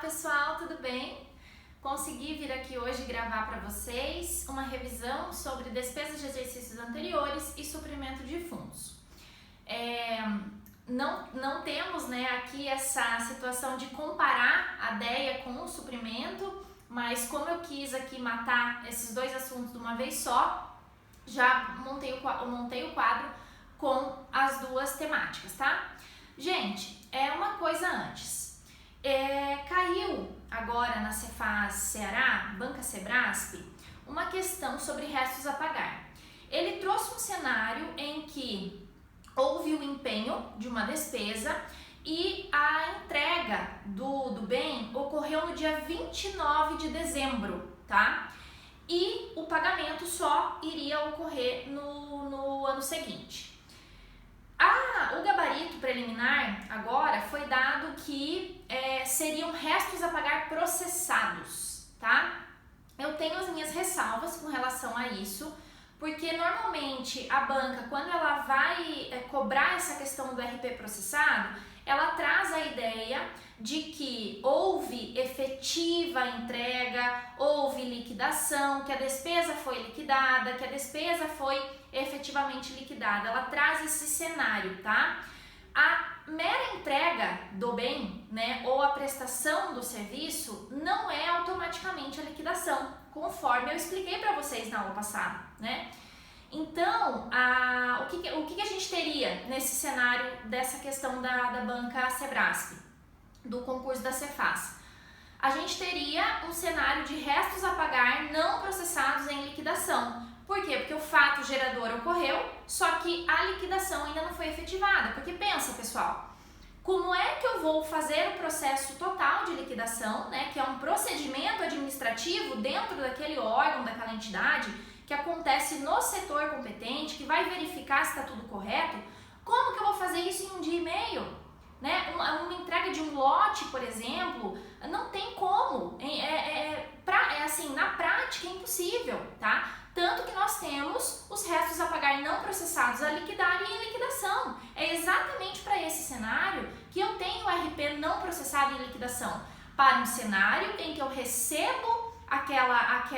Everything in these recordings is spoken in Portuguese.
pessoal, tudo bem? Consegui vir aqui hoje gravar para vocês uma revisão sobre despesas de exercícios anteriores e suprimento de fundos. Não temos, aqui essa situação de comparar a DEA com o suprimento, mas como eu quis aqui matar esses dois assuntos de uma vez só, já montei o quadro com as duas temáticas, tá? Gente, uma coisa antes. Caiu agora na Cefaz Ceará, Banca Sebrasp, uma questão sobre restos a pagar. Ele trouxe um cenário em que houve o empenho de uma despesa e a entrega do bem ocorreu no dia 29 de dezembro, tá? E o pagamento só iria ocorrer no ano seguinte. O gabarito preliminar agora foi dado que seriam restos a pagar processados, tá? Eu tenho as minhas ressalvas com relação a isso, porque normalmente a banca, quando ela vai cobrar essa questão do RP processado, ela traz a ideia de que houve efetiva entrega, houve liquidação, que a despesa foi liquidada, que a despesa foi efetivamente liquidada. Ela traz esse cenário, tá? A mera entrega do bem, ou a prestação do serviço não é automaticamente a liquidação, conforme eu expliquei para vocês na aula passada, Então, o que a gente teria nesse cenário dessa questão da Banca Sebrasp, do concurso da Cefaz? A gente teria um cenário de restos a pagar não processados em liquidação. Por quê? Porque o fato gerador ocorreu, só que a liquidação ainda não foi efetivada. Porque pensa, pessoal, como é que eu vou fazer o processo total de liquidação, que é um procedimento administrativo dentro daquele órgão, daquela entidade, que acontece no setor competente, que vai verificar se está tudo correto? Como que eu vou fazer isso em um dia e meio? Uma entrega de um lote, por exemplo, não tem como. Na prática é impossível, tá? Tanto que nós temos os restos a pagar não processados a liquidar e em liquidação. É exatamente para esse cenário que eu tenho o RP não processado em liquidação. Para um cenário em que eu recebo aquela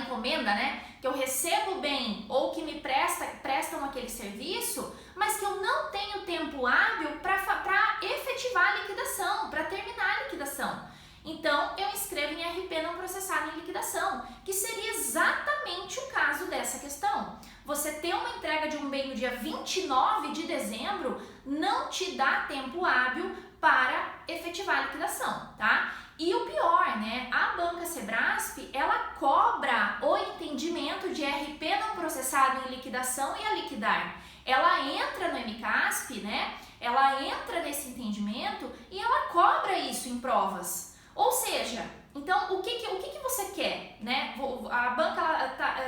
encomenda, que eu recebo bem ou que me prestam aquele serviço, mas que eu não tenho tempo hábil para efetivar a liquidação, para terminar a liquidação. Então, eu escrevo em RP não processado em liquidação, que seria exatamente o caso dessa questão. Você ter uma entrega de um bem no dia 29 de dezembro não te dá tempo hábil para efetivar a liquidação, tá? E o pior, a Banca Sebrasp, ela cobra o entendimento de RP não processado em liquidação e a liquidar. Ela entra no MCASP, ela entra nesse entendimento e ela cobra isso em provas. Ou seja, então o que você quer, A banca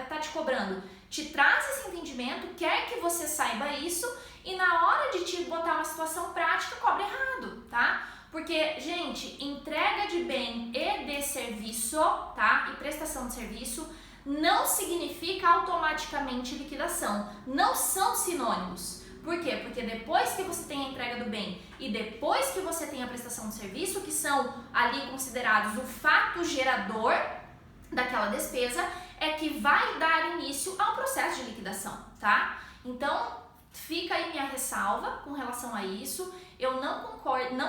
tá te cobrando, te traz esse entendimento, quer que você saiba isso e na hora de te botar uma situação prática, cobra errado, tá? Porque, gente, entrega de bem e de serviço, tá? E prestação de serviço não significa automaticamente liquidação. Não são sinônimos. Por quê? Porque depois que você tem a entrega do bem e depois que você tem a prestação de serviço, que são ali considerados o fato gerador daquela despesa, é que vai dar início ao processo de liquidação, tá? Então, fica aí minha ressalva com relação a isso. Eu não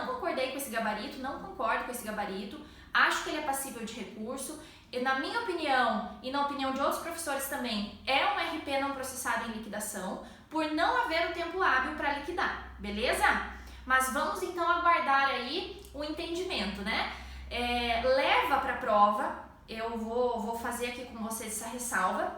concordei com esse gabarito, não concordo com esse gabarito, acho que ele é passível de recurso. E, na minha opinião, e na opinião de outros professores também, é um RP não processado em liquidação, por não haver o tempo hábil para liquidar, beleza? Mas vamos então aguardar aí o entendimento, leva para a prova, eu vou fazer aqui com vocês essa ressalva,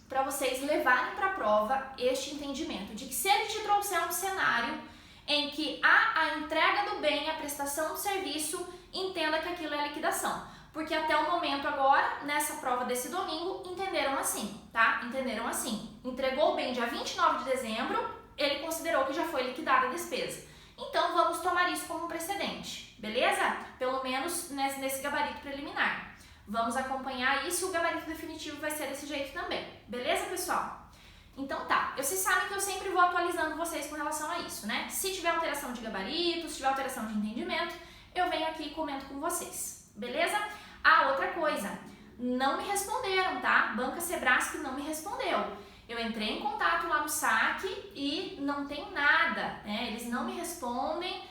para vocês levarem para a prova este entendimento, de que se ele te trouxer um cenário em que há a entrega do bem, a prestação do serviço, entenda que aquilo é liquidação. Porque até o momento agora, nessa prova desse domingo, entenderam assim, tá? Entenderam assim. Entregou o bem dia 29 de dezembro, ele considerou que já foi liquidada a despesa. Então, vamos tomar isso como um precedente, beleza? Pelo menos nesse gabarito preliminar. Vamos acompanhar isso e o gabarito definitivo vai ser desse jeito também. Beleza, pessoal? Então tá, vocês sabem que eu sempre vou atualizando vocês com relação a isso, Se tiver alteração de gabarito, se tiver alteração de entendimento, eu venho aqui e comento com vocês, beleza? Ah, outra coisa, não me responderam, tá? Banca Sebrasp não me respondeu. Eu entrei em contato lá no saque e não tem nada, né? Eles não me respondem,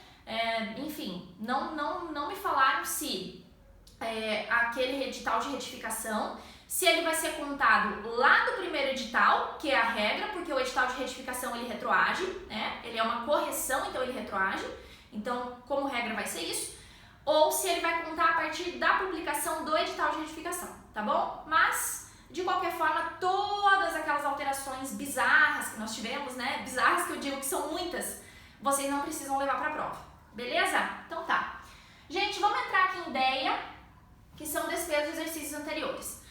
enfim, não me falaram se aquele edital de retificação, se ele vai ser contado lá do primeiro edital, que é a regra, porque o edital de retificação ele retroage, né? Ele é uma correção, então ele retroage. Então, como regra vai ser isso. Ou se ele vai contar a partir da publicação do edital de retificação, tá bom? Mas, de qualquer forma, todas aquelas alterações bizarras que nós tivemos, né? Bizarras que eu digo que são muitas, vocês não precisam levar para a prova, beleza? Então tá. Gente, vamos entrar aqui em DEA, que são despesas de exercícios anteriores.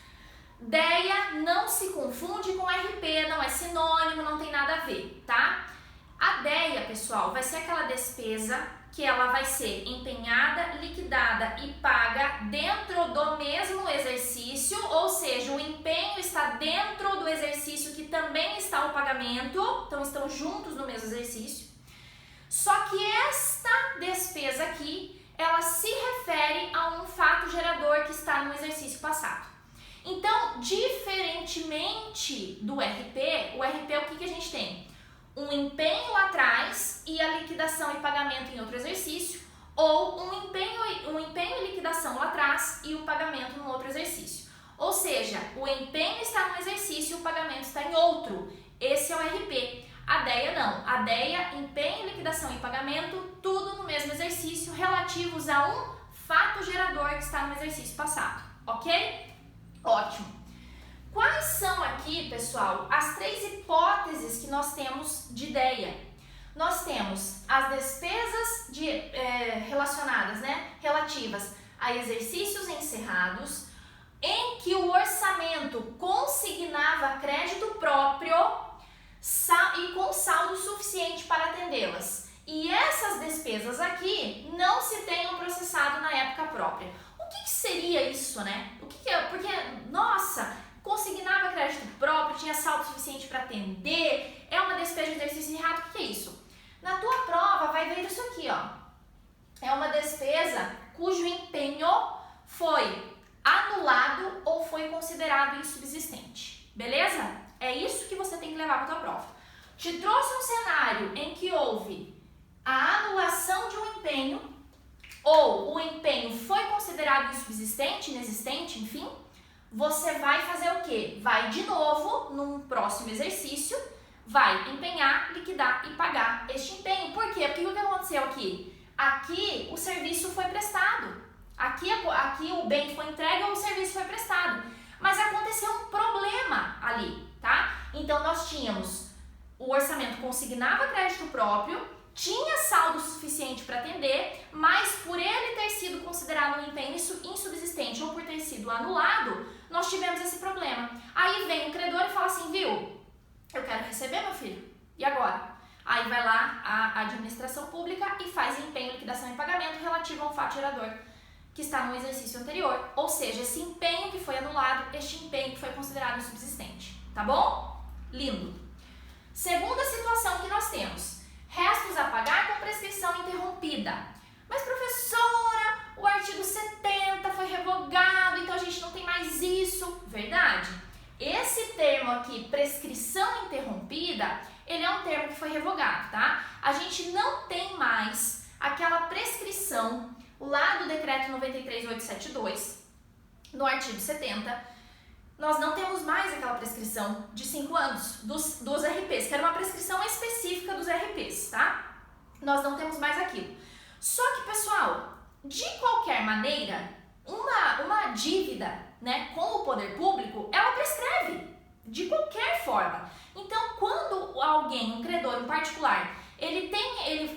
DEA não se confunde com RP, não é sinônimo, não tem nada a ver, tá? A DEA, pessoal, vai ser aquela despesa que ela vai ser empenhada, liquidada e paga dentro do mesmo exercício, ou seja, o empenho está dentro do exercício que também está o pagamento, então estão juntos no mesmo exercício. Só que esta despesa aqui, ela se refere a um fato gerador que está no exercício passado. Então, diferentemente do RP, o RP o que a gente tem? Um empenho lá atrás e a liquidação e pagamento em outro exercício, ou um empenho e liquidação lá atrás e o pagamento no outro exercício. Ou seja, o empenho está no exercício e o pagamento está em outro. Esse é o RP. A DEA não. A DEA, empenho, liquidação e pagamento, tudo no mesmo exercício, relativos a um fato gerador que está no exercício passado. Ok? Ótimo. Quais são aqui, pessoal, as três hipóteses que nós temos de DEA? Nós temos as despesas relacionadas, né, relativas a exercícios encerrados, em que o orçamento consignava crédito próprio e com saldo suficiente para atendê-las. E essas despesas aqui não se tenham processado na época própria. O que seria isso, né? O que é? Porque, nossa, consignava crédito próprio, tinha saldo suficiente para atender, é uma despesa de exercício errado, o que é isso? Na tua prova vai ver isso aqui, ó. É uma despesa cujo empenho foi anulado ou foi considerado insubsistente, beleza? É isso que você tem que levar para a tua prova. Te trouxe um cenário em que houve a anulação de um empenho, ou o empenho foi considerado insubsistente, inexistente, enfim, você vai fazer o quê? Vai de novo, num próximo exercício, vai empenhar, liquidar e pagar este empenho. Por quê? Porque o que aconteceu aqui? Aqui o serviço foi prestado. Aqui o bem foi entregue ou o serviço foi prestado. Mas aconteceu um problema ali, tá? Então nós tínhamos o orçamento consignava crédito próprio, tinha saldo suficiente para atender, mas por ele ter sido considerado um empenho insubsistente ou por ter sido anulado, nós tivemos esse problema. Aí vem o credor e fala assim, viu, eu quero receber, meu filho, e agora? Aí vai lá a administração pública e faz empenho, liquidação e pagamento relativo a um fato gerador que está no exercício anterior, ou seja, esse empenho que foi anulado, este empenho que foi considerado insubsistente, tá bom? Lindo. Segunda situação que nós temos, restos a pagar com prescrição interrompida. Mas professora, o artigo 70 foi revogado, então a gente não tem mais isso. Verdade? Esse termo aqui, prescrição interrompida, ele é um termo que foi revogado, tá? A gente não tem mais aquela prescrição lá do decreto 93.872, no artigo 70, nós não temos mais aquela prescrição de 5 anos dos RPs, que era uma prescrição específica dos RPs, tá? Nós não temos mais aquilo. Só que, pessoal, de qualquer maneira, uma dívida, né, com o poder público, ela prescreve, de qualquer forma. Então, quando alguém, um credor, um particular, ele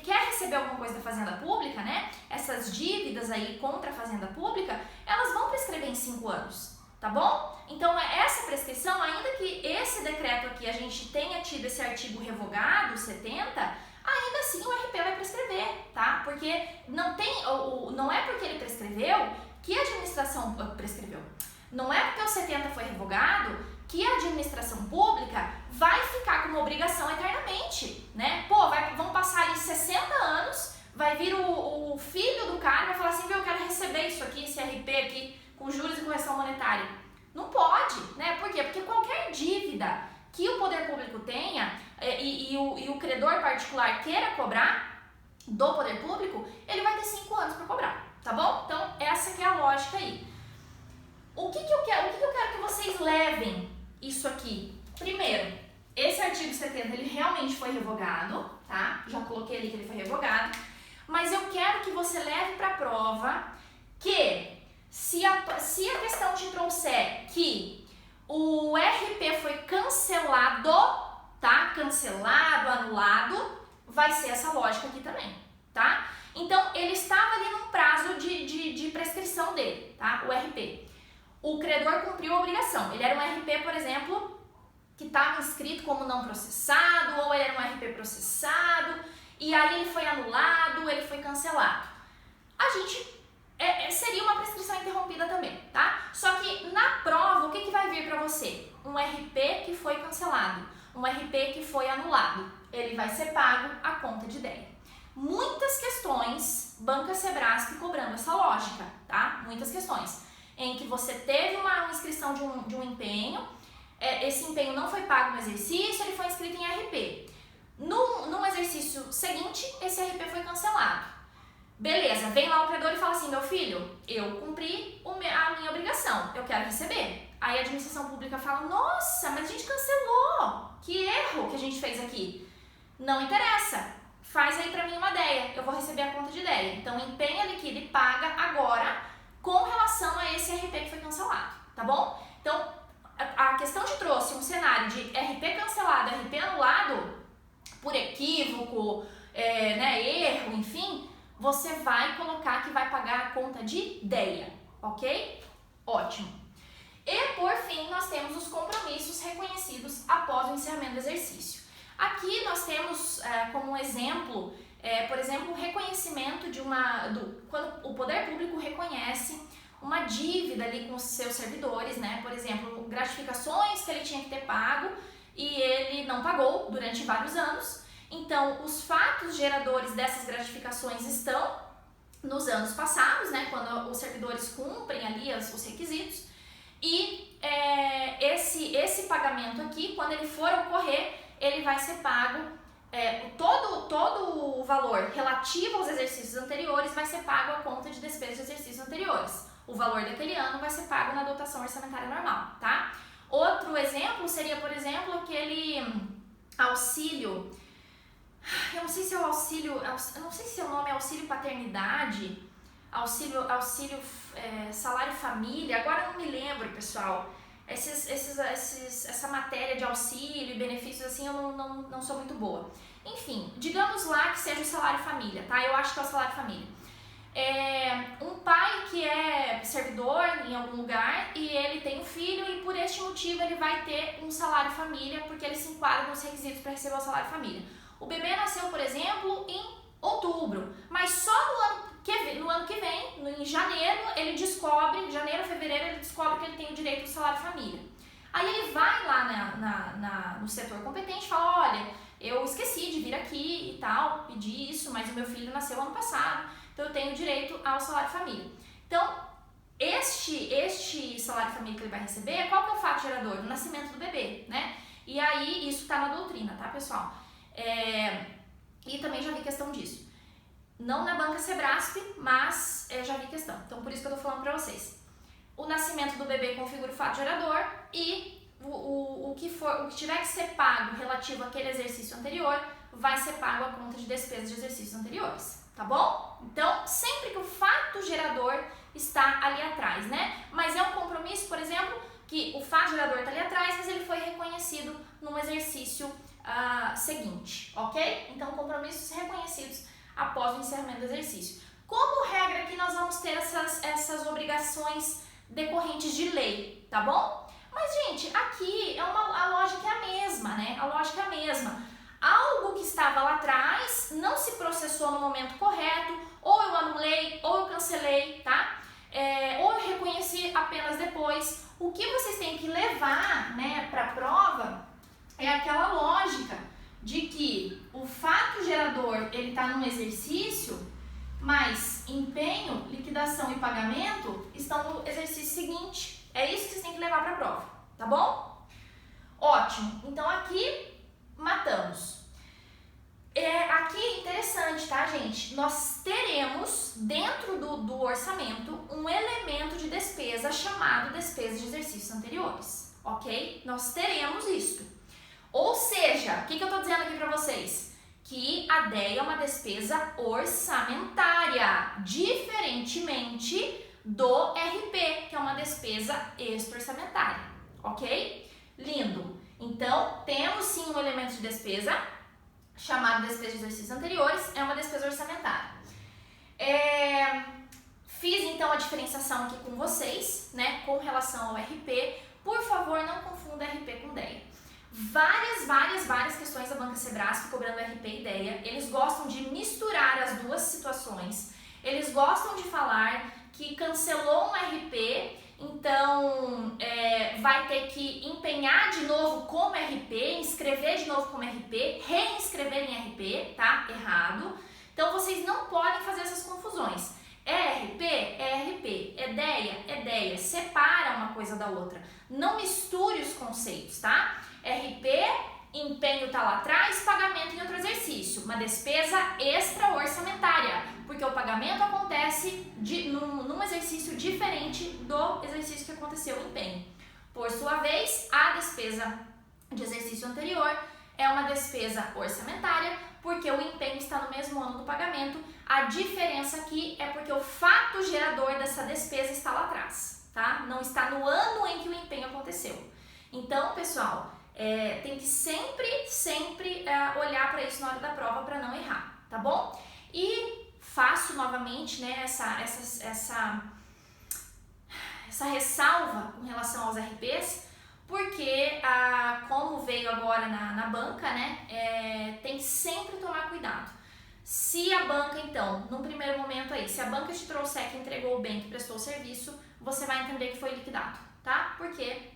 quer receber alguma coisa da Fazenda Pública, né, essas dívidas aí contra a Fazenda Pública, elas vão prescrever em 5 anos. Tá bom? Então, essa prescrição, ainda que esse decreto aqui a gente tenha tido esse artigo revogado, 70, ainda assim o RP vai prescrever, tá? Porque não é porque ele prescreveu que a administração prescreveu. Não é porque o 70 foi revogado que a administração pública vai ficar com uma obrigação eternamente, né? Pô, vão passar ali 60 anos, vai vir o filho do cara e vai falar com juros e correção monetária? Não pode, né? Por quê? Porque qualquer dívida que o poder público tenha e o credor particular queira cobrar do poder público, ele vai ter 5 anos para cobrar, tá bom? Então, essa que é a lógica aí. O que eu quero que vocês levem isso aqui? Primeiro, esse artigo 70, ele realmente foi revogado, tá? Já coloquei ali que ele foi revogado. Mas eu quero que você leve para a prova que se a questão te trouxer que o RP foi cancelado, tá? Cancelado, anulado, vai ser essa lógica aqui também, tá? Então, ele estava ali num prazo de prescrição dele, tá? O RP. O credor cumpriu a obrigação. Ele era um RP, por exemplo, que estava inscrito como não processado, ou ele era um RP processado, e aí ele foi anulado, ele foi cancelado. A gente seria uma prescrição interrompida também, tá? Só que na prova, o que vai vir para você? Um RP que foi cancelado, um RP que foi anulado. Ele vai ser pago a conta de ideia. Muitas questões, Banca Sebrasp cobrando essa lógica, tá? Muitas questões em que você teve uma inscrição de um empenho, esse empenho não foi pago no exercício, ele foi inscrito em RP. No exercício seguinte, esse RP foi cancelado. Beleza, vem lá o credor e fala assim, meu filho, eu cumpri a minha obrigação, eu quero receber. Aí a administração pública fala, nossa, mas a gente cancelou, que erro que a gente fez aqui. Não interessa, faz aí pra mim uma ideia, eu vou receber a conta de ideia. Então empenha, liquida e paga agora com relação a esse RP que foi cancelado, tá bom? Então a questão te trouxe um cenário de RP cancelado, RP anulado, por equívoco, erro, enfim, você vai colocar que vai pagar a conta de ideia, ok? Ótimo. E por fim, nós temos os compromissos reconhecidos após o encerramento do exercício. Aqui nós temos como exemplo, por exemplo, o reconhecimento quando o poder público reconhece uma dívida ali com os seus servidores, né? Por exemplo, gratificações que ele tinha que ter pago e ele não pagou durante vários anos. Então, os fatos geradores dessas gratificações estão nos anos passados, né? Quando os servidores cumprem ali os requisitos. E esse pagamento aqui, quando ele for ocorrer, ele vai ser pago, todo o valor relativo aos exercícios anteriores vai ser pago à conta de despesas de exercícios anteriores. O valor daquele ano vai ser pago na dotação orçamentária normal, tá? Outro exemplo seria, por exemplo, aquele auxílio, eu não sei se é o auxílio, eu não sei se o nome é auxílio paternidade, auxílio salário família, agora eu não me lembro, pessoal. Essa matéria de auxílio e benefícios assim eu não sou muito boa. Enfim, digamos lá que seja o salário família, tá? Eu acho que é o salário família. Um pai que é servidor em algum lugar e ele tem um filho e por este motivo ele vai ter um salário família porque ele se enquadra nos requisitos para receber o salário família. O bebê nasceu, por exemplo, em outubro, mas só no ano que vem, em janeiro, ele descobre, janeiro, fevereiro, ele descobre que ele tem o direito do salário família. Aí ele vai lá no setor competente e fala, olha, eu esqueci de vir aqui e tal, pedi isso, mas o meu filho nasceu ano passado, então eu tenho direito ao salário família. Então, este salário família que ele vai receber, qual que é o fato gerador? Do nascimento do bebê, né? E aí, isso tá na doutrina, tá, pessoal? E também já vi questão disso. Não na Banca Sebrasp, mas já vi questão. Então, por isso que eu tô falando pra vocês. O nascimento do bebê configura o fato gerador e o que tiver que ser pago relativo àquele exercício anterior vai ser pago a conta de despesas de exercícios anteriores, tá bom? Então, sempre que o fato gerador está ali atrás, né? Mas é um compromisso, por exemplo, que o fato gerador está ali atrás, mas ele foi reconhecido num exercício seguinte, ok? Então, compromissos reconhecidos após o encerramento do exercício. Como regra aqui, nós vamos ter essas obrigações decorrentes de lei, tá bom? Mas, gente, aqui a lógica é a mesma, né? A lógica é a mesma. Algo que estava lá atrás não se processou no momento correto, ou eu anulei, ou eu cancelei, tá? Ou eu reconheci apenas depois. O que vocês têm que levar, né, para a prova é aquela lógica de que o fato gerador ele está num exercício mais empenho, liquidação e pagamento estão no exercício seguinte. É isso que vocês têm que levar para a prova, tá bom? Ótimo. Então aqui matamos. Aqui interessante, tá, gente? Nós teremos dentro do orçamento um elemento de despesa chamado despesa de exercícios anteriores, ok? Nós teremos isso. Ou seja, o que eu tô dizendo aqui para vocês? Que a DEA é uma despesa orçamentária, diferentemente do RP, que é uma despesa extra-orçamentária, ok? Lindo. Então, temos sim um elemento de despesa chamado despesa de exercícios anteriores, é uma despesa orçamentária. Fiz então a diferenciação aqui com vocês, né, com relação ao RP. Por favor, não confunda RP com DEA. Várias questões da Banca Sebrasp cobrando RP e DEA. Eles gostam de misturar as duas situações. Eles gostam de falar que cancelou um RP, então vai ter que empenhar de novo como RP, inscrever de novo como RP, reinscrever em RP, tá? Errado. Então vocês não podem fazer essas confusões. É RP? É RP. É DEA? É DEA. Separa uma coisa da outra. Não misture os conceitos, tá? RP, empenho tá lá atrás, pagamento em outro exercício. Uma despesa extra-orçamentária, porque o pagamento acontece num exercício diferente do exercício que aconteceu o empenho. Por sua vez, a despesa de exercício anterior é uma despesa orçamentária, porque o empenho está no mesmo ano do pagamento. A diferença aqui é porque o fato gerador dessa despesa está lá atrás, tá? Não está no ano em que o empenho aconteceu. Então, pessoal, tem que sempre olhar para isso na hora da prova para não errar, tá bom? E faço novamente, né, essa ressalva com relação aos RPs, porque como veio agora na banca, né, tem que sempre tomar cuidado. Se a banca, então, num primeiro momento aí, se a banca te trouxer que entregou o bem, que prestou o serviço, você vai entender que foi liquidado, tá? Porque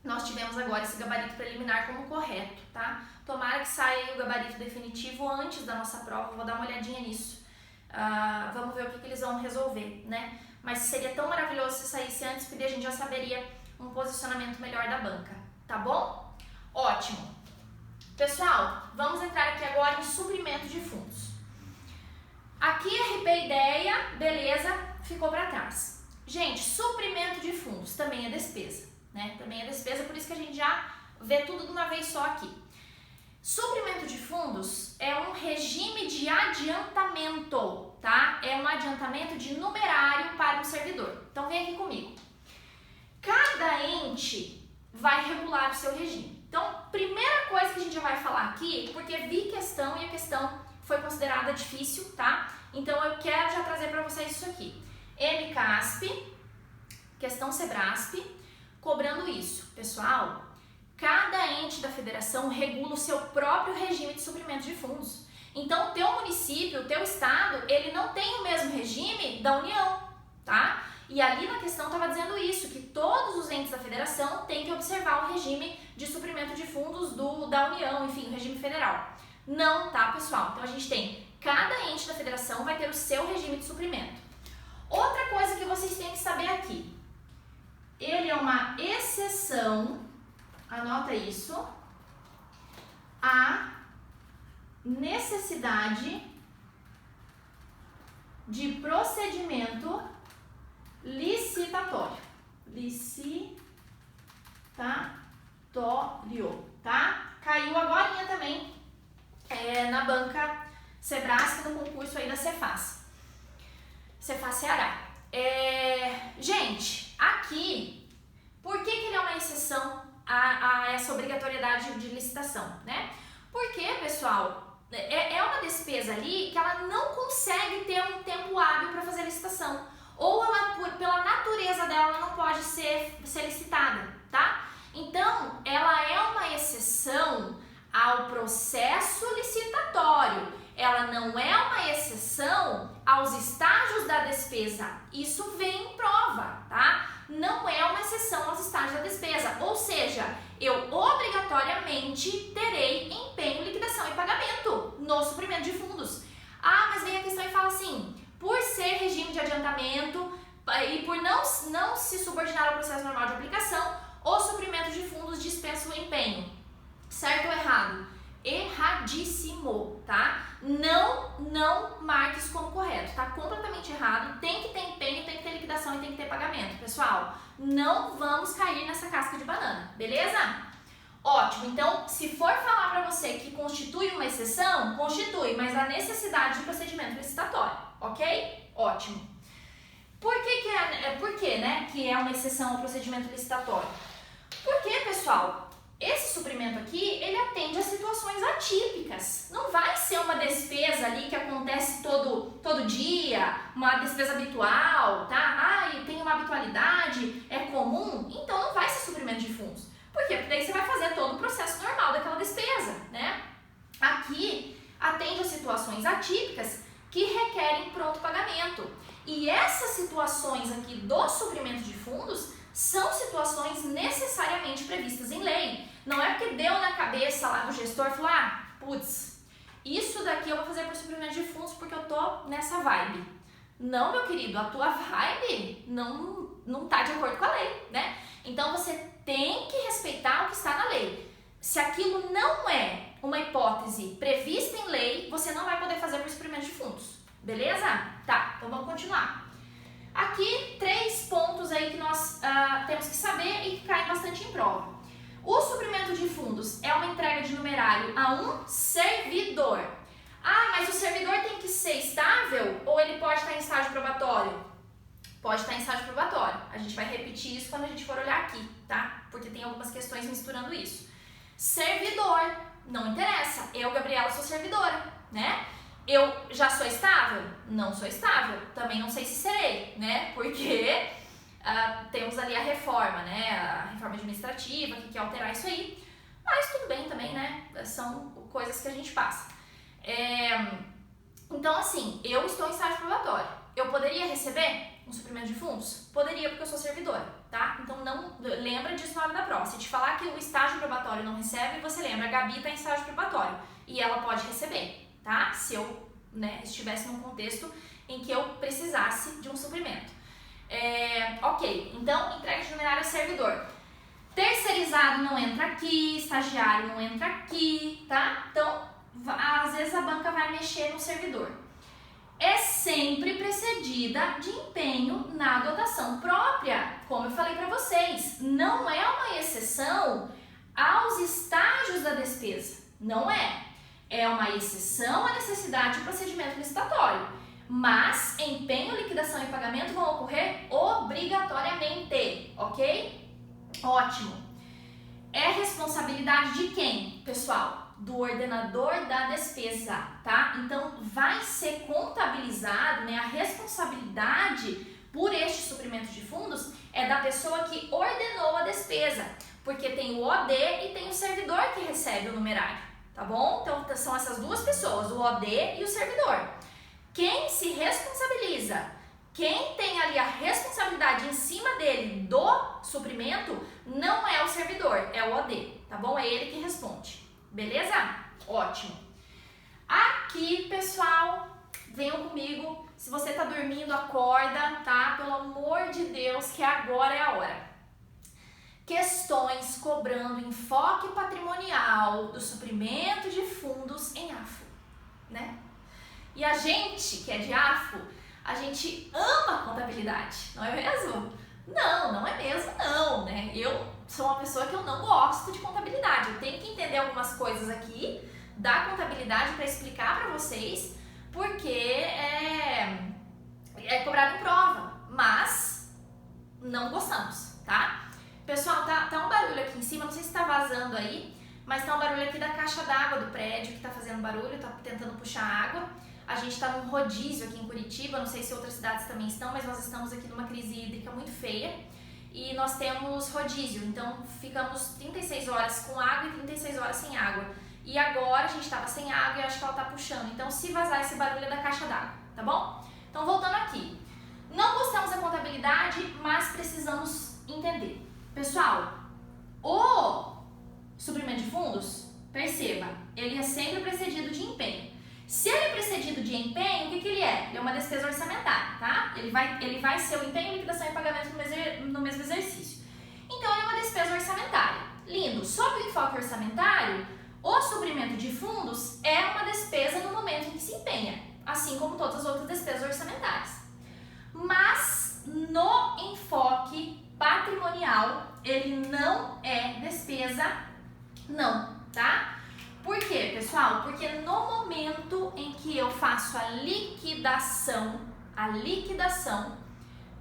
nós tivemos agora esse gabarito preliminar como correto, tá? Tomara que saia o gabarito definitivo antes da nossa prova, vou dar uma olhadinha nisso. Vamos ver o que eles vão resolver, né? Mas seria tão maravilhoso se saísse antes, porque a gente já saberia um posicionamento melhor da banca, tá bom? Ótimo. Pessoal, vamos entrar aqui agora em suprimento de fundos. Aqui RP e DEA, beleza, ficou para trás. Gente, suprimento de fundos também é despesa, né? Também é despesa, por isso que a gente já vê tudo de uma vez só aqui. Suprimento de fundos é um regime de adiantamento, tá? É um adiantamento de numerário para o servidor. Então vem aqui comigo. Cada ente vai regular o seu regime. Então, primeira coisa que a gente já vai falar aqui, porque vi questão e a questão foi considerada difícil, tá? Então eu quero já trazer para vocês isso aqui. MCASP, questão Sebrasp, cobrando isso. Pessoal, cada ente da federação regula o seu próprio regime de suprimento de fundos. Então, o teu município, o teu estado, ele não tem o mesmo regime da União, tá? E ali na questão estava dizendo isso, que todos os entes da federação têm que observar o regime de suprimento de fundos da União, enfim, o regime federal. Não, tá, pessoal? Então, a gente tem, cada ente da federação vai ter o seu regime de suprimento. Outra coisa que vocês têm que saber aqui, ele é uma exceção, anota isso, a necessidade de procedimento licitatório. Tá? Caiu agorinha também na banca Sebrasp, no concurso aí da Cefaz Ceará. Gente, aqui, por que ele é uma exceção a essa obrigatoriedade de licitação, né? Porque, pessoal, é uma despesa ali que ela não consegue ter um tempo hábil para fazer a licitação. Ou ela, pela natureza dela, ela não pode ser licitada, tá? Então, ela é uma exceção ao processo licitatório. Ela não é uma exceção aos estágios da despesa. Isso vem em prova, tá? Não é uma exceção aos estágios da despesa. Ou seja, eu obrigatoriamente terei empenho, liquidação e pagamento no suprimento de fundos. Ah, mas vem a questão e fala assim, por de adiantamento e por não se subordinar ao processo normal de aplicação, o suprimento de fundos dispensa o empenho. Certo ou errado? Erradíssimo, tá? Não marque isso como correto, tá completamente errado. Tem que ter empenho, tem que ter liquidação e tem que ter pagamento. Pessoal, não vamos cair nessa casca de banana, beleza? Ótimo, então se for falar para você que constitui uma exceção, constitui, mas a necessidade de procedimento licitatório, ok? Ótimo. Por que, né, que é uma exceção ao procedimento licitatório? Porque, pessoal, esse suprimento aqui, ele atende a situações atípicas. Não vai ser uma despesa ali que acontece todo dia, uma despesa habitual, tá? Tem uma habitualidade, é comum, então não vai ser suprimento de fundos. Por quê? Porque daí você vai fazer todo o processo normal daquela despesa, né? Aqui, atende a situações atípicas que requerem pronto pagamento. E essas situações aqui do suprimento de fundos são situações necessariamente previstas em lei. Não é porque deu na cabeça lá do gestor e falou, putz, isso daqui eu vou fazer por suprimento de fundos porque eu tô nessa vibe. Não, meu querido, a tua vibe não tá de acordo com a lei, né? Então você tem que respeitar o que está na lei. Se aquilo não é uma hipótese prevista em lei, você não vai poder fazer por suprimento de fundos. Beleza? Tá, então vamos continuar. Aqui, 3 pontos aí que nós temos que saber e que caem bastante em prova. O suprimento de fundos é uma entrega de numerário a um servidor. Mas o servidor tem que ser estável ou ele pode estar em estágio probatório? Pode estar em estágio probatório. A gente vai repetir isso quando a gente for olhar aqui, tá? Porque tem algumas questões misturando isso. Servidor, não interessa. Eu, Gabriela, sou servidora, né? Eu já sou estável? Não sou estável. Também não sei se serei, né? Porque temos ali a reforma, né? A reforma administrativa que quer alterar isso aí. Mas tudo bem também, né? São coisas que a gente passa. Então, assim, eu estou em estágio probatório. Eu poderia receber um suprimento de fundos? Poderia, porque eu sou servidora, tá? Então, não lembra disso na hora da prova. Se te falar que o estágio probatório não recebe, você lembra, a Gabi está em estágio probatório e ela pode receber, tá? Se eu estivesse num contexto em que eu precisasse de um suprimento. Ok, então, entrega de numerário ao servidor. Terceirizado não entra aqui, estagiário não entra aqui, tá? Então, às vezes a banca vai mexer no servidor. É sempre precedida de empenho na dotação própria, como eu falei para vocês. Não é uma exceção aos estágios da despesa, não é. É uma exceção à necessidade de procedimento licitatório, mas empenho, liquidação e pagamento vão ocorrer obrigatoriamente, ok? Ótimo. É responsabilidade de quem, pessoal? Do ordenador da despesa, tá? Então, vai ser contabilizado, né? A responsabilidade por este suprimento de fundos é da pessoa que ordenou a despesa, porque tem o OD e tem o servidor que recebe o numerário, tá bom? Então, são essas duas pessoas, o OD e o servidor. Quem se responsabiliza, quem tem ali a responsabilidade em cima dele do suprimento, não é o servidor, é o OD, tá bom? É ele que responde. Beleza? Ótimo. Aqui, pessoal, venham comigo. Se você tá dormindo, acorda, tá? Pelo amor de Deus, que agora é a hora. Questões cobrando enfoque patrimonial do suprimento de fundos em AFO, né? E a gente, que é de AFO, a gente ama contabilidade, não é mesmo? Não é mesmo não, né? Eu sou uma pessoa que eu não gosto de contabilidade. Eu tenho que entender algumas coisas aqui da contabilidade para explicar para vocês, porque é cobrado em prova, mas não gostamos, tá? Pessoal, tá um barulho aqui em cima, não sei se tá vazando aí, mas tá um barulho aqui da caixa d'água do prédio que tá fazendo barulho, tá tentando puxar água. A gente tá num rodízio aqui em Curitiba, não sei se outras cidades também estão, mas nós estamos aqui numa crise hídrica muito feia e nós temos rodízio, então ficamos 36 horas com água e 36 horas sem água. E agora a gente tava sem água e acho que ela tá puxando, então se vazar esse barulho é da caixa d'água, tá bom? Então voltando aqui, não gostamos da contabilidade, mas precisamos entender. Pessoal, o suprimento de fundos, perceba, ele é sempre precedido de empenho. Se ele é precedido de empenho, o que ele é? Ele é uma despesa orçamentária, tá? Ele vai ser o empenho, liquidação e pagamento no mesmo exercício. Então, ele é uma despesa orçamentária. Lindo. Sob o enfoque orçamentário, o suprimento de fundos é uma despesa no momento em que se empenha, assim como todas as outras despesas orçamentárias. Mas, no enfoque patrimonial, ele não é despesa, não, tá? Por quê, pessoal? Porque no momento em que eu faço a liquidação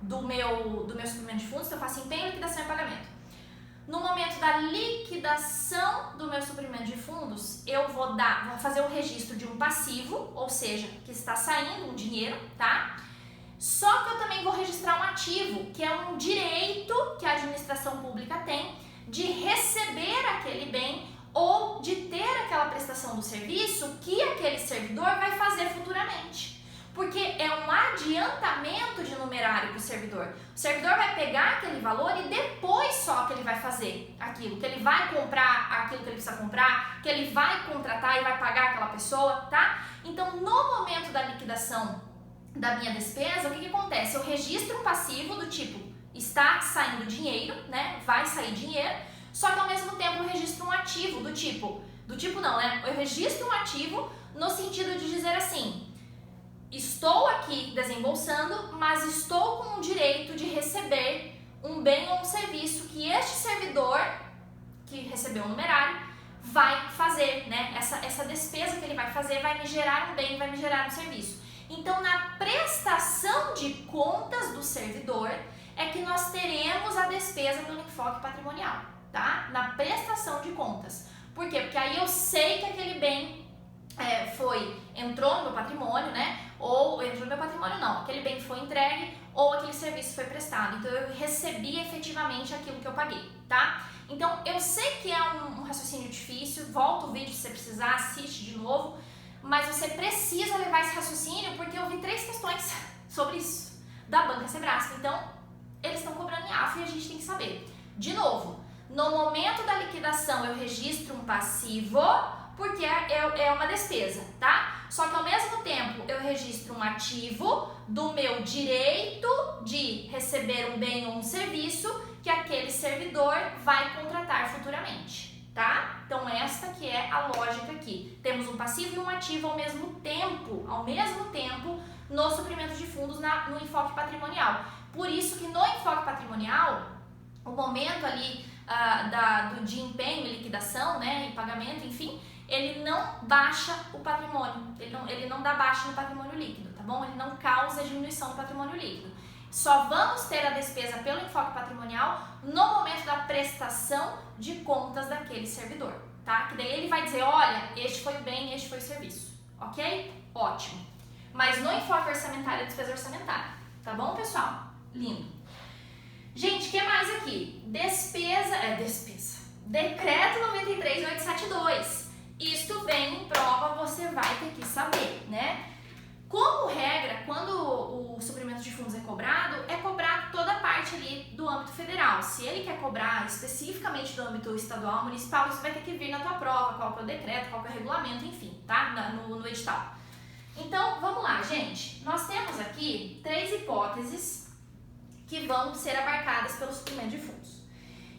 do meu suprimento de fundos, eu faço empenho, liquidação e pagamento. No momento da liquidação do meu suprimento de fundos, eu vou fazer o registro de um passivo, ou seja, que está saindo um dinheiro, tá? Só que eu também vou registrar um ativo, que é um direito que a administração pública tem de receber aquele bem ou de ter aquela prestação do serviço que aquele servidor vai fazer futuramente. Porque é um adiantamento de numerário para o servidor. O servidor vai pegar aquele valor e depois só que ele vai fazer aquilo, que ele vai comprar aquilo que ele precisa comprar, que ele vai contratar e vai pagar aquela pessoa, tá? Então, no momento da liquidação da minha despesa, o que acontece? Eu registro um passivo do tipo, está saindo dinheiro, né? Vai sair dinheiro, só que ao mesmo tempo eu registro um ativo do tipo não, né? Eu registro um ativo no sentido de dizer assim, estou aqui desembolsando, mas estou com o direito de receber um bem ou um serviço que este servidor, que recebeu o numerário, vai fazer, né? Essa despesa que ele vai fazer vai me gerar um bem, vai me gerar um serviço. Então, na prestação de contas do servidor, é que nós teremos a despesa pelo enfoque patrimonial, tá? Na prestação de contas. Por quê? Porque aí eu sei que aquele bem entrou no meu patrimônio, né? Ou entrou no meu patrimônio não, aquele bem foi entregue ou aquele serviço foi prestado. Então eu recebi efetivamente aquilo que eu paguei, tá? Então eu sei que é um raciocínio difícil, volta o vídeo se você precisar, assiste de novo, mas você precisa levar esse raciocínio porque eu vi 3 questões sobre isso da Banca Sebrasp. Então eles estão cobrando em AFA e a gente tem que saber. De novo, no momento da liquidação eu registro um passivo porque é uma despesa, tá? Só que ao mesmo tempo eu registro um ativo do meu direito de receber um bem ou um serviço que aquele servidor vai contratar futuramente, tá? Então esta que é a lógica aqui. Temos um passivo e um ativo ao mesmo tempo no suprimento de fundos no enfoque patrimonial. Por isso que no enfoque patrimonial, o momento ali de empenho e liquidação, né, e pagamento, enfim, ele não baixa o patrimônio, ele não dá baixa no patrimônio líquido, tá bom? Ele não causa diminuição do patrimônio líquido. Só vamos ter a despesa pelo enfoque patrimonial no momento da prestação de contas daquele servidor, tá? Que daí ele vai dizer, olha, este foi o bem, este foi o serviço, ok? Ótimo. Mas no enfoque orçamentário é despesa orçamentária, tá bom, pessoal? Lindo. Gente, o que mais aqui? Despesa. Decreto 93.872. Isto vem em prova, você vai ter que saber, né? Como regra, quando o suprimento de fundos é cobrado toda a parte ali do âmbito federal. Se ele quer cobrar especificamente do âmbito estadual, municipal, isso vai ter que vir na tua prova, qual que é o decreto, qual que é o regulamento, enfim, tá? No edital. Então, vamos lá, gente. Nós temos aqui 3 hipóteses que vão ser abarcadas pelo suprimento de fundos.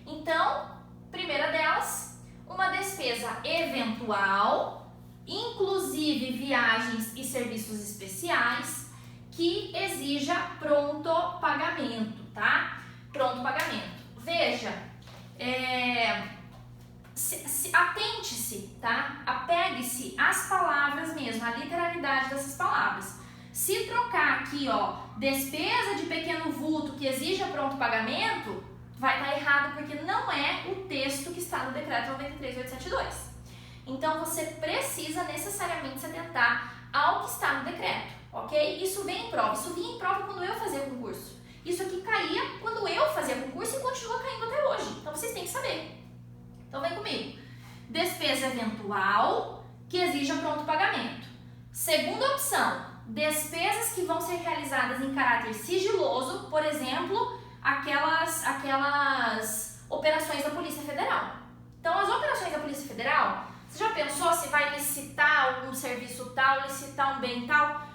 Então, primeira delas, uma despesa eventual, inclusive viagens e serviços especiais, que exija pronto pagamento, tá? Pronto pagamento. Veja, atente-se, tá? Apegue-se às palavras mesmo, à literalidade dessas palavras. Se trocar aqui, ó, despesa de pequeno vulto que exija pronto pagamento, vai estar errado porque não é o texto que está no decreto 93.872. Então você precisa necessariamente se atentar ao que está no decreto, ok? Isso vem em prova. Isso vinha em prova quando eu fazia concurso. Isso aqui caía quando eu fazia concurso e continua caindo até hoje. Então vocês têm que saber. Então vem comigo. Despesa eventual que exija pronto pagamento. Segunda opção, despesas que vão ser realizadas em caráter sigiloso, por exemplo, aquelas operações da Polícia Federal. Então, as operações da Polícia Federal, você já pensou se vai licitar um serviço tal, licitar um bem tal?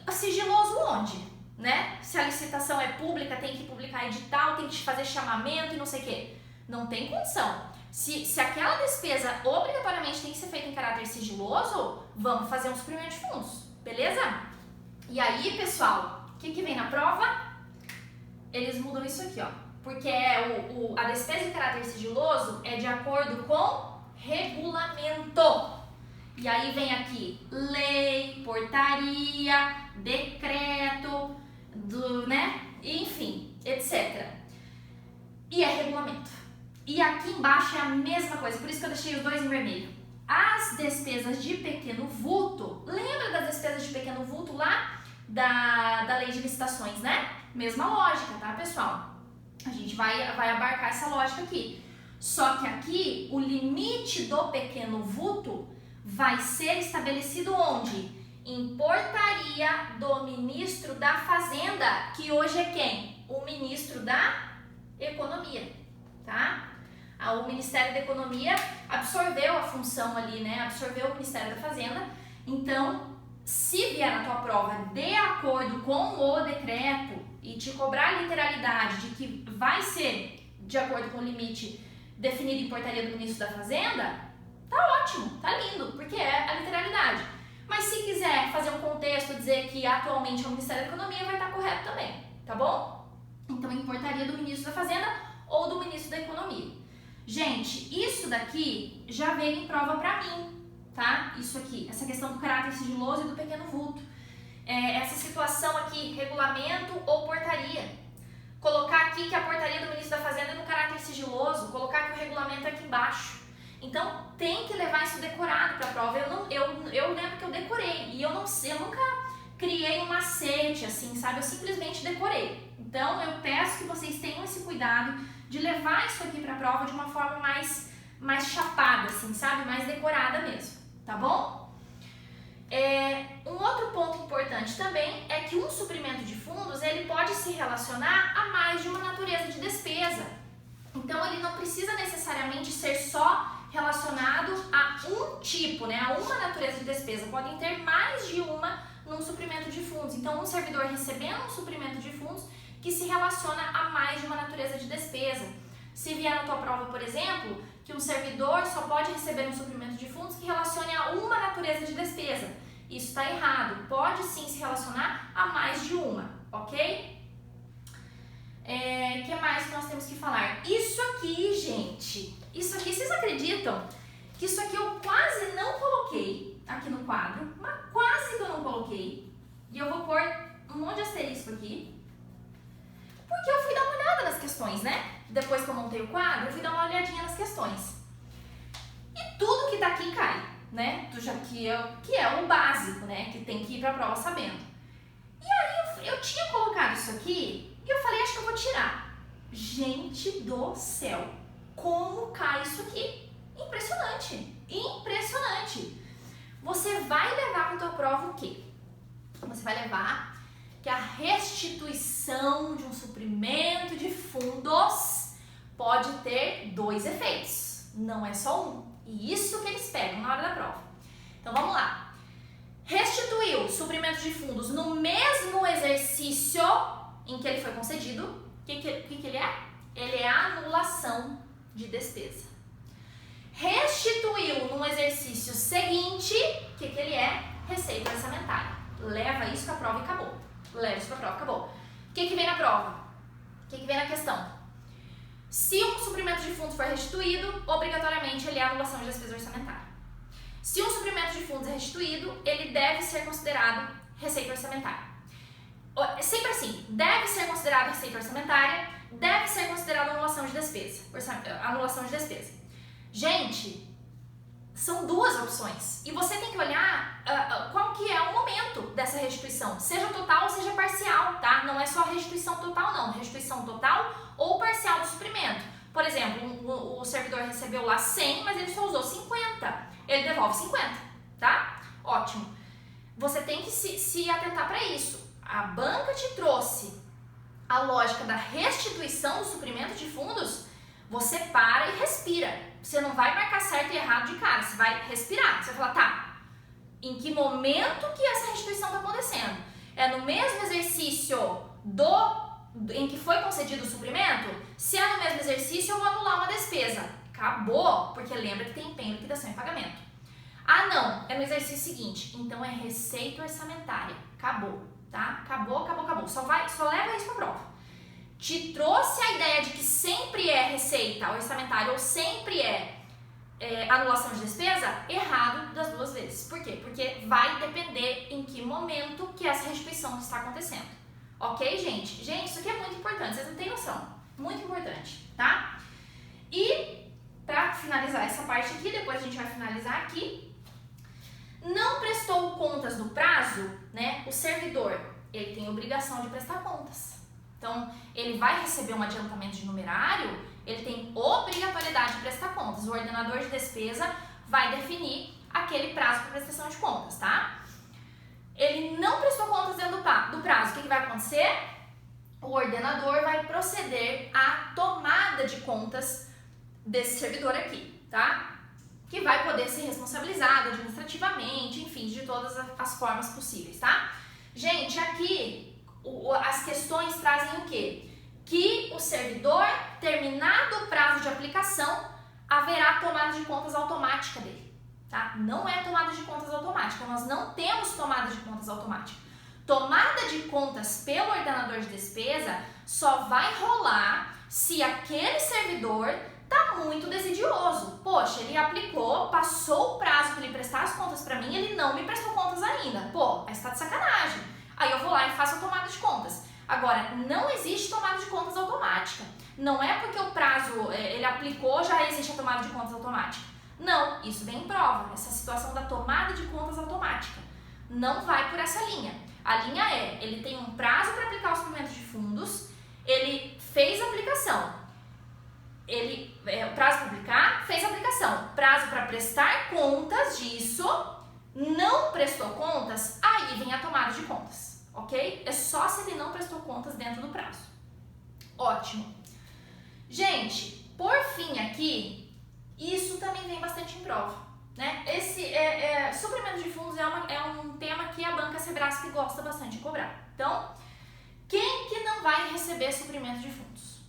Sigiloso onde? né? Se a licitação é pública, tem que publicar edital, tem que fazer chamamento e não sei o quê. Não tem condição. Se aquela despesa obrigatoriamente tem que ser feita em caráter sigiloso, vamos fazer um suprimento de fundos, beleza? E aí, pessoal, o que vem na prova? Eles mudam isso aqui, ó. Porque a despesa em caráter sigiloso é de acordo com regulamento. E aí vem aqui lei, portaria, decreto, né? Enfim, etc. E é regulamento. E aqui embaixo é a mesma coisa, por isso que eu deixei os dois em vermelho. As despesas de pequeno vulto, lembra das despesas de pequeno vulto lá da lei de licitações, né? Mesma lógica, tá, pessoal? A gente vai abarcar essa lógica aqui. Só que aqui o limite do pequeno vulto vai ser estabelecido onde? Em portaria do ministro da Fazenda, que hoje é quem? O ministro da Economia, tá? O Ministério da Economia absorveu a função ali, né? Absorveu o Ministério da Fazenda. Então, se vier na tua prova de acordo com o decreto e te cobrar a literalidade de que vai ser de acordo com o limite definido em portaria do ministro da Fazenda, tá ótimo, tá lindo, porque é a literalidade. Mas se quiser fazer um contexto, dizer que atualmente é o Ministério da Economia, vai estar correto também, tá bom? Então, em portaria do ministro da Fazenda ou do ministro da Economia. Gente, isso daqui já veio em prova pra mim, tá? Isso aqui, essa questão do caráter sigiloso e do pequeno vulto. Essa situação aqui, regulamento ou portaria. Colocar aqui que a portaria do ministro da Fazenda é no caráter sigiloso, colocar que o regulamento é aqui embaixo. Então, tem que levar isso decorado pra prova. Eu lembro que eu decorei e eu nunca criei um macete, assim, sabe? Eu simplesmente decorei. Então, eu peço que vocês tenham esse cuidado de levar isso aqui pra prova de uma forma mais chapada, assim, sabe? Mais decorada mesmo, tá bom? Um outro ponto importante também é que um suprimento de fundos, ele pode se relacionar a mais de uma natureza de despesa. Então, ele não precisa necessariamente ser só relacionado a um tipo, né? A uma natureza de despesa. Podem ter mais de uma num suprimento de fundos. Então, um servidor recebendo um suprimento de fundos que se relaciona a mais de uma natureza de despesa. Se vier na tua prova, por exemplo, que um servidor só pode receber um suprimento de fundos que relacione a uma natureza de despesa. Isso está errado. Pode sim se relacionar a mais de uma, ok? Que mais que nós temos que falar? Isso aqui, gente. Isso aqui, vocês acreditam que isso aqui eu quase não coloquei aqui no quadro, mas quase que eu não coloquei. E eu vou pôr um monte de asterisco aqui. Porque eu fui dar uma olhada nas questões, né? Depois que eu montei o quadro, eu fui dar uma olhadinha nas questões. E tudo que tá aqui cai, né? Que é o básico, né? Que tem que ir pra prova sabendo. E aí eu tinha colocado isso aqui e eu falei, acho que eu vou tirar. Gente do céu, como cai isso aqui? Impressionante, impressionante. Você vai levar pra tua prova o quê? Você vai levar que a restituição de um suprimento de fundos pode ter dois efeitos, não é só um. E isso que eles pegam na hora da prova. Então vamos lá. Restituiu suprimento de fundos no mesmo exercício em que ele foi concedido. O que ele é? Ele é a anulação de despesa. Restituiu no exercício seguinte, o que ele é? Receita orçamentária. Leva isso pra prova e acabou. Leva isso pra prova, acabou. O que vem na prova? O que vem na questão? Se um suprimento de fundos for restituído, obrigatoriamente ele é anulação de despesa orçamentária. Se um suprimento de fundos é restituído, ele deve ser considerado receita orçamentária. Sempre assim, deve ser considerado receita orçamentária, deve ser considerado anulação de despesa. Anulação de despesa. Gente, são duas opções. E você tem que olhar qual que é o momento dessa restituição. Seja total ou seja parcial, tá? Não é só restituição total, não. Restituição total ou parcial do suprimento. Por exemplo, o servidor recebeu lá 100, mas ele só usou 50. Ele devolve 50, tá? Ótimo. Você tem que se atentar para isso. A banca te trouxe a lógica da restituição do suprimento de fundos, você para e respira. Você não vai marcar certo e errado de cara, você vai respirar. Você vai falar, tá, em que momento que essa restituição está acontecendo? É no mesmo exercício em que foi concedido o suprimento? Se é no mesmo exercício, eu vou anular uma despesa. Acabou, porque lembra que tem empenho, liquidação e pagamento. Ah, não, é no exercício seguinte. Então é receita orçamentária. Acabou, tá? Acabou. Só leva isso pra prova. Te trouxe a ideia de que sempre é receita orçamentária ou sempre é anulação de despesa? Errado das duas vezes. Por quê? Porque vai depender em que momento que essa restituição está acontecendo. Ok, gente? Gente, isso aqui é muito importante, vocês não têm noção. Muito importante, tá? E para finalizar essa parte aqui, depois a gente vai finalizar aqui. Não prestou contas no prazo, né? O servidor, ele tem obrigação de prestar contas. Então, ele vai receber um adiantamento de numerário, ele tem obrigatoriedade de prestar contas. O ordenador de despesa vai definir aquele prazo para prestação de contas, tá? Ele não prestou contas dentro do prazo. O que vai acontecer? O ordenador vai proceder à tomada de contas desse servidor aqui, tá? Que vai poder ser responsabilizado administrativamente, enfim, de todas as formas possíveis, tá? Gente, aqui as questões trazem o quê? Que o servidor, terminado o prazo de aplicação, haverá tomada de contas automática dele. Tá? Não é tomada de contas automática, nós não temos tomada de contas automática. Tomada de contas pelo ordenador de despesa só vai rolar se aquele servidor tá muito desidioso. Poxa, ele aplicou, passou o prazo para ele prestar as contas para mim, ele não me prestou contas ainda. Pô, aí está de sacanagem. Aí eu vou lá e faço a tomada de contas. Agora, não existe tomada de contas automática. Não é porque o prazo ele aplicou, já existe a tomada de contas automática. Não, isso vem em prova, essa situação da tomada de contas automática. Não vai por essa linha. A linha é, ele tem um prazo para aplicar o suprimento de fundos, ele fez a aplicação, prazo para aplicar, fez a aplicação, prazo para prestar contas disso, não prestou contas, aí vem a tomada de contas, ok? É só se ele não prestou contas dentro do prazo. Ótimo. Gente, por fim aqui, isso também vem bastante em prova, né? Esse suprimento de fundos é um tema que a banca Sebrasp gosta bastante de cobrar. Então, quem que não vai receber suprimento de fundos?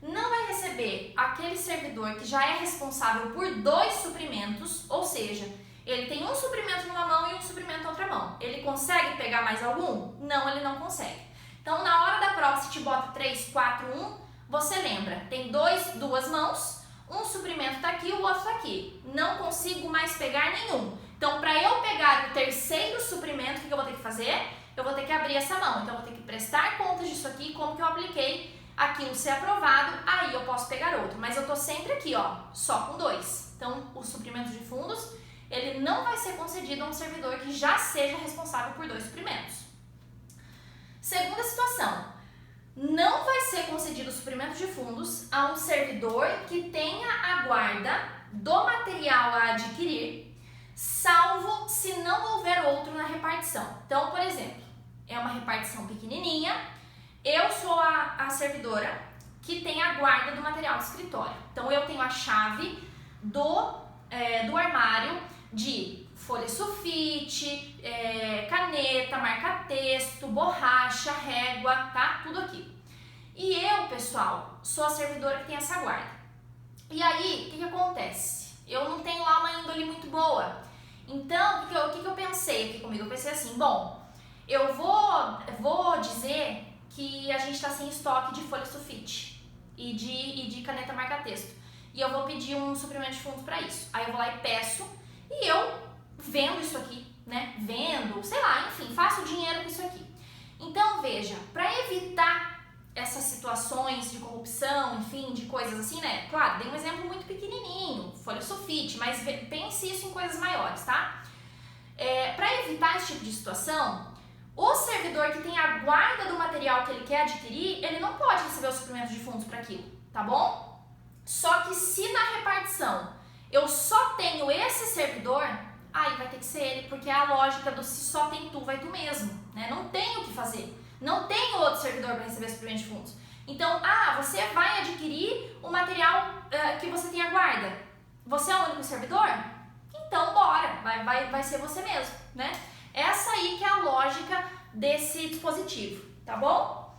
Não vai receber aquele servidor que já é responsável por 2 suprimentos, ou seja, ele tem um suprimento numa mão e um suprimento na outra mão. Ele consegue pegar mais algum? Não, ele não consegue. Então, na hora da prova, se te bota 3, 4, 1, você lembra, tem 2 mãos, um suprimento tá aqui, o outro tá aqui. Não consigo mais pegar nenhum. Então, para eu pegar o terceiro suprimento, o que eu vou ter que fazer? Eu vou ter que abrir essa mão. Então, eu vou ter que prestar contas disso aqui, como que eu apliquei aquilo ser aprovado, aí eu posso pegar outro. Mas eu tô sempre aqui, ó, só com 2. Então, o suprimento de fundos, ele não vai ser concedido a um servidor que já seja responsável por 2 suprimentos. Segunda situação. Não vai ser concedido suprimento de fundos a um servidor que tenha a guarda do material a adquirir, salvo se não houver outro na repartição. Então, por exemplo, é uma repartição pequenininha, eu sou a servidora que tem a guarda do material do escritório. Então, eu tenho a chave do armário de folha sulfite, caneta, marca-texto, borracha, régua, tá? Tudo aqui. E eu, pessoal, sou a servidora que tem essa guarda. E aí, o que acontece? Eu não tenho lá uma índole muito boa. Então, o que eu pensei aqui comigo? Eu pensei assim, bom, eu vou dizer que a gente está sem estoque de folha sulfite e de caneta marca-texto. E eu vou pedir um suprimento de fundos para isso. Aí eu vou lá e peço, e eu vendo isso aqui, né? Vendo, sei lá, enfim, faço dinheiro com isso aqui. Então, veja, para evitar essas situações de corrupção, enfim, de coisas assim, né? Claro, dei um exemplo muito pequenininho, folha sulfite, mas pense isso em coisas maiores, tá? Para evitar esse tipo de situação, o servidor que tem a guarda do material que ele quer adquirir, ele não pode receber o suprimento de fundos para aquilo, tá bom? Só que se na repartição eu só tenho esse servidor, aí vai ter que ser ele, porque é a lógica do se só tem tu, vai tu mesmo, né? Não tem o que fazer. Não tem outro servidor para receber suprimento de fundos. Então, você vai adquirir o material que você tem a guarda. Você é o único servidor? Então, bora. Vai ser você mesmo, né? Essa aí que é a lógica desse dispositivo, tá bom?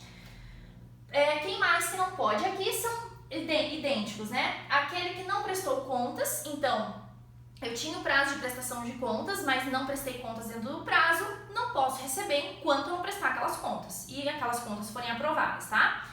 Quem mais que não pode? Aqui são idênticos, né? Aquele que não prestou contas, então eu tinha o prazo de prestação de contas, mas não prestei contas dentro do prazo, não posso receber enquanto eu não prestar aquelas contas e aquelas contas forem aprovadas, tá?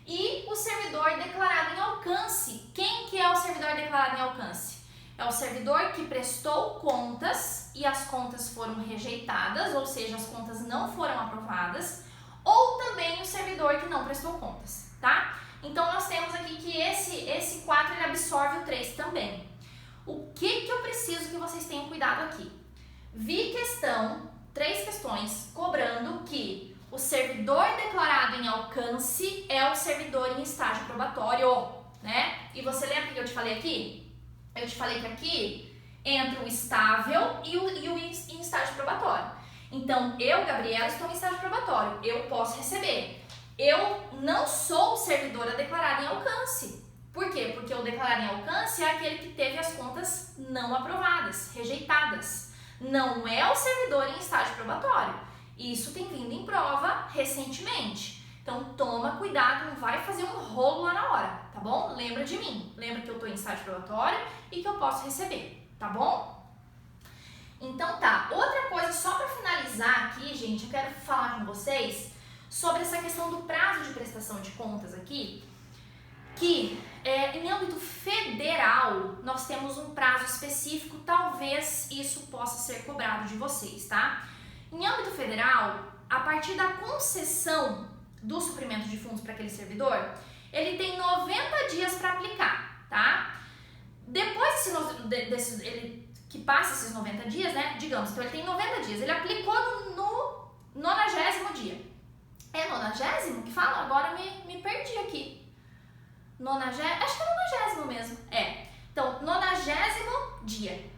E o servidor declarado em alcance. Quem que é o servidor declarado em alcance? É o servidor que prestou contas e as contas foram rejeitadas, ou seja, as contas não foram aprovadas, ou também o servidor que não prestou contas, tá? Então nós temos aqui que esse 4 ele absorve o 3 também. O que eu preciso que vocês tenham cuidado aqui? Vi 3 questões cobrando que o servidor declarado em alcance é o servidor em estágio probatório, né? E você lembra o que eu te falei aqui? Eu te falei que aqui entra o estável e o em estágio probatório. Então, eu, Gabriela, estou em estágio probatório, eu posso receber. Eu não sou servidora declarada em alcance. Por quê? Porque o declarado em alcance é aquele que teve as contas não aprovadas, rejeitadas. Não é o servidor em estágio probatório. Isso tem vindo em prova recentemente. Então, toma cuidado, não vai fazer um rolo lá na hora, tá bom? Lembra de mim. Lembra que eu estou em estágio probatório e que eu posso receber, tá bom? Então tá, outra coisa só para finalizar aqui, gente, eu quero falar com vocês sobre essa questão do prazo de prestação de contas aqui, que em âmbito federal nós temos um prazo específico, talvez isso possa ser cobrado de vocês, tá? Em âmbito federal, a partir da concessão do suprimento de fundos para aquele servidor, ele tem 90 dias para aplicar, tá? Depois ele que passa esses 90 dias, né? Digamos, então ele tem 90 dias, ele aplicou no 90º dia. É 90º que fala? Agora me perdi aqui. 90, acho que é 90º mesmo. Então, 90º dia.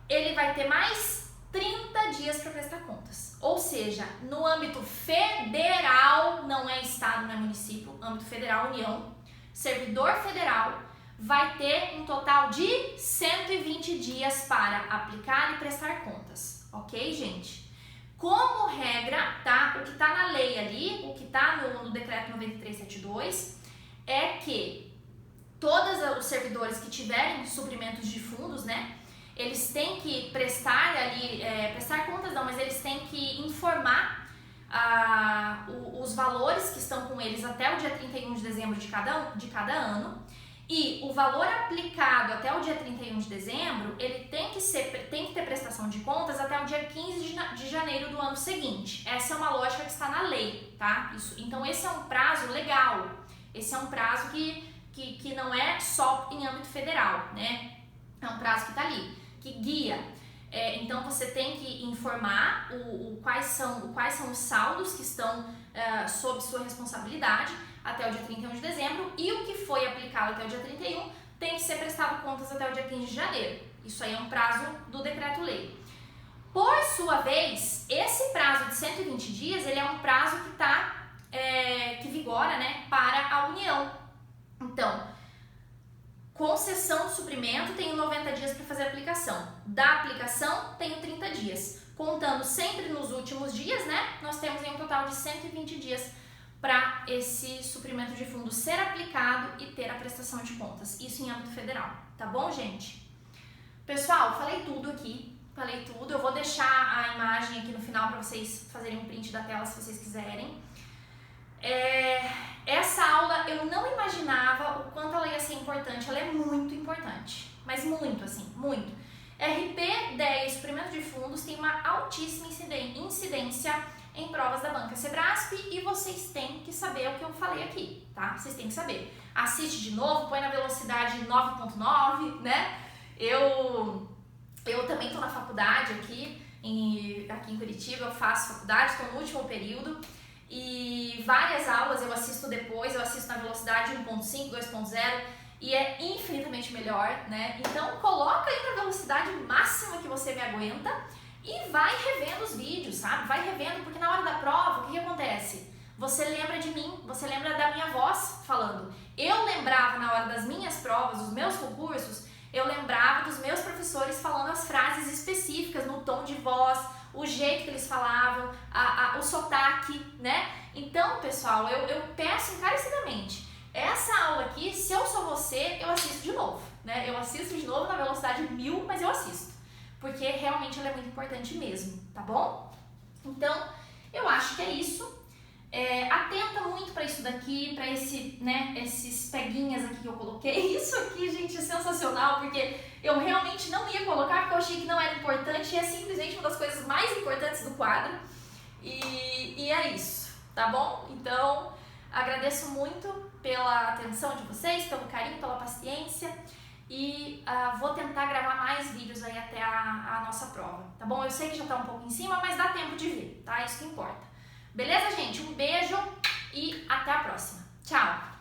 Ele vai ter mais 30 dias para prestar contas. Ou seja, no âmbito federal, não é estado, não é município, âmbito federal, União, servidor federal vai ter um total de 120 dias para aplicar e prestar contas, ok, gente? Como regra, tá? O que está na lei ali, o que está no decreto 9372, é que todos os servidores que tiverem suprimentos de fundos, né, eles têm que prestar ali, prestar contas não, mas eles têm que informar os valores que estão com eles até o dia 31 de dezembro de cada ano. E o valor aplicado até o dia 31 de dezembro, ele tem que ter prestação de contas até o dia 15 de janeiro do ano seguinte. Essa é uma lógica que está na lei, tá? Então esse é um prazo legal, esse é um prazo que não é só em âmbito federal, né? É um prazo que está ali, que guia. Então você tem que informar quais são os saldos que estão sob sua responsabilidade até o dia 31 de dezembro, e o que foi aplicado até o dia 31 tem que ser prestado contas até o dia 15 de janeiro. Isso aí é um prazo do decreto-lei. Por sua vez, esse prazo de 120 dias, ele é um prazo que vigora, né, para a União. Então, concessão de suprimento, tenho 90 dias para fazer a aplicação. Da aplicação, tenho 30 dias. Contando sempre nos últimos dias, né, nós temos aí um total de 120 dias para esse suprimento de fundo ser aplicado e ter a prestação de contas. Isso em âmbito federal, tá bom, gente? Pessoal, falei tudo aqui, eu vou deixar a imagem aqui no final para vocês fazerem um print da tela se vocês quiserem. Essa aula eu não imaginava o quanto ela ia ser importante, ela é muito importante, mas muito assim, muito. RP 10, suprimento de fundos, tem uma altíssima incidência em provas da banca Sebrasp e vocês têm que saber o que eu falei aqui, tá? Vocês têm que saber. Assiste de novo, põe na velocidade 9.9, né? Eu também estou na faculdade aqui em Curitiba, eu faço faculdade, estou no último período e várias aulas eu assisto depois, eu assisto na velocidade 1.5, 2.0 e é infinitamente melhor, né? Então coloca aí na velocidade máxima que você me aguenta e vai revendo os vídeos, sabe? Vai revendo, porque na hora da prova, o que acontece? Você lembra de mim, você lembra da minha voz falando. Eu lembrava na hora das minhas provas, dos meus concursos, eu lembrava dos meus professores falando as frases específicas no tom de voz, o jeito que eles falavam, o sotaque, né? Então, pessoal, eu peço encarecidamente, essa aula aqui, se eu sou você, eu assisto de novo, né? Eu assisto de novo na velocidade 1000, mas eu assisto, porque realmente ela é muito importante mesmo, tá bom? Então, eu acho que é isso. Atenta muito para isso daqui, para esses peguinhas aqui que eu coloquei. Isso aqui, gente, é sensacional, porque eu realmente não ia colocar, porque eu achei que não era importante, e é simplesmente uma das coisas mais importantes do quadro. E é isso, tá bom? Então, agradeço muito pela atenção de vocês, pelo carinho, pela paciência, e vou tentar gravar mais vídeos aí até a nossa prova, tá bom? Eu sei que já tá um pouco em cima, mas dá tempo de ver, tá? Isso que importa. Beleza, gente? Um beijo e até a próxima. Tchau!